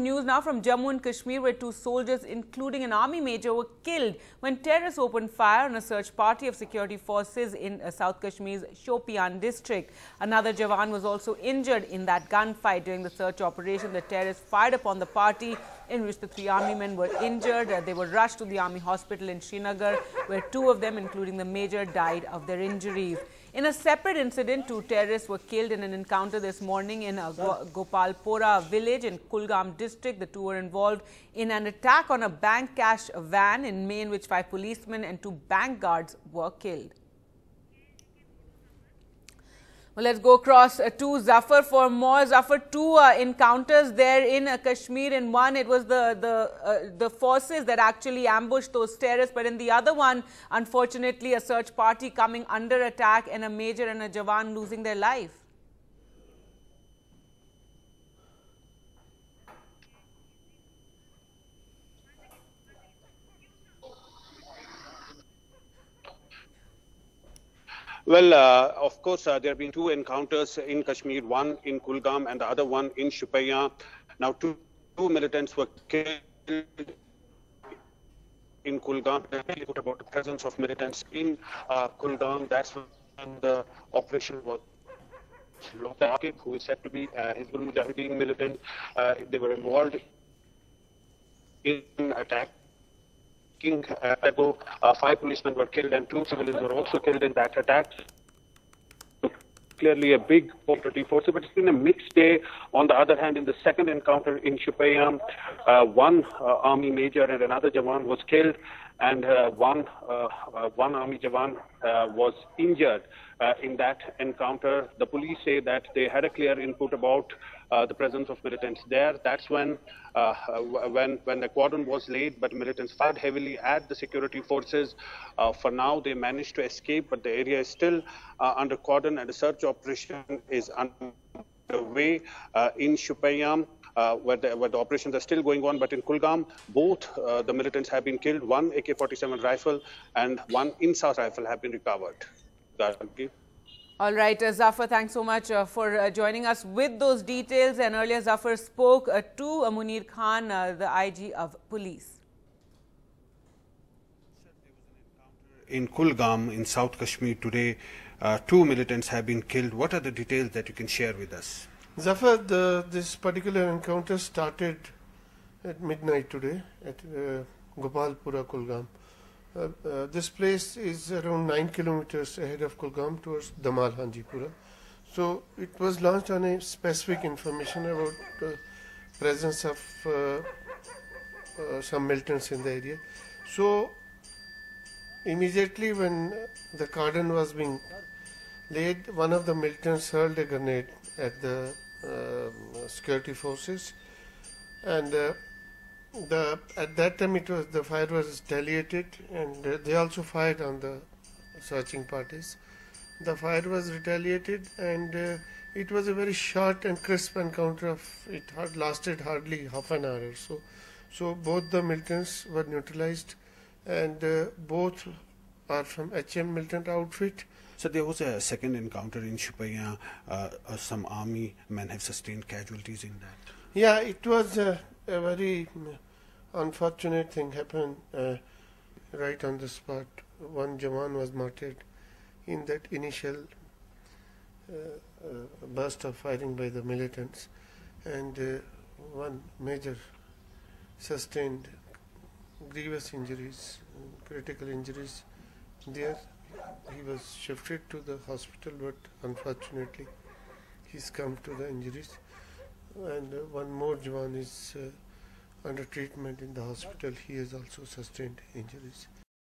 News now from Jammu and Kashmir, where 2 soldiers, including an army major, were killed when terrorists opened fire on a search party of security forces in South Kashmir's Shopian district. Another Jawan was also injured in that gunfight. During the search operation, the terrorists fired upon the party, in which the 3 army men were injured. They were rushed to the army hospital in Srinagar, where 2 of them, including the major, died of their injuries. In a separate incident, 2 terrorists were killed in an encounter this morning in Gopalpura village in Kulgam district. The 2 were involved in an attack on a bank cash van in May, in which 5 policemen and 2 bank guards were killed. Well, let's go across to Zafar for more. Zafar, 2 encounters there in Kashmir. In one, it was the forces that actually ambushed those terrorists, but in the other one, unfortunately, a search party coming under attack and a major and a Jawan losing their life. Well, of course, there have been 2 encounters in Kashmir, one in Kulgam and the other one in Shopian. Now, two militants were killed in Kulgam. They put about the presence of militants in Kulgam. That's when the operation was launched. Who is said to be Hizbul Mujahideen militant. They were involved in attack. 5 policemen were killed and 2 civilians were also killed in that attack. Clearly a big operative force, but it's been a mixed day. On the other hand, in the second encounter in Shopian, 1 army major and another Jawan was killed, and one army Jawan was injured in that encounter. The police say that they had a clear input about the presence of militants there. That's when the cordon was laid, but militants fired heavily at the security forces. For now, they managed to escape, but the area is still under cordon, and a search operation is underway in Shopian, where the operations are still going on. But in Kulgam, both the militants have been killed. 1 AK-47 rifle and 1 INSA rifle have been recovered. All right, Zafar, thanks so much for joining us with those details. And earlier, Zafar spoke to Munir Khan, the IG of police. In Kulgam, in South Kashmir today, 2 militants have been killed. What are the details that you can share with us? Zafar, this particular encounter started at midnight today at Gopalpura, Kulgam. This place is around 9 kilometers ahead of Kulgam towards Damal Hanjipura. So it was launched on a specific information about the presence of some militants in the area. So immediately when the cordon was being laid, one of the militants hurled a grenade at the security forces, and at that time the fire was retaliated, and they also fired on the searching parties. The fire was retaliated, and it was a very short and crisp encounter. It had lasted hardly half an hour or so. So both the militants were neutralized, and both are from HM militant outfit. So there was a second encounter in Shopian. Some army men have sustained casualties in that. Yeah, it was a very unfortunate thing happened right on the spot. 1 Jawan was martyred in that initial burst of firing by the militants, and 1 major sustained grievous injuries, critical injuries. There he was shifted to the hospital, but unfortunately he's come to the injuries, and 1 more Jawan is under treatment in the hospital. He has also sustained injuries.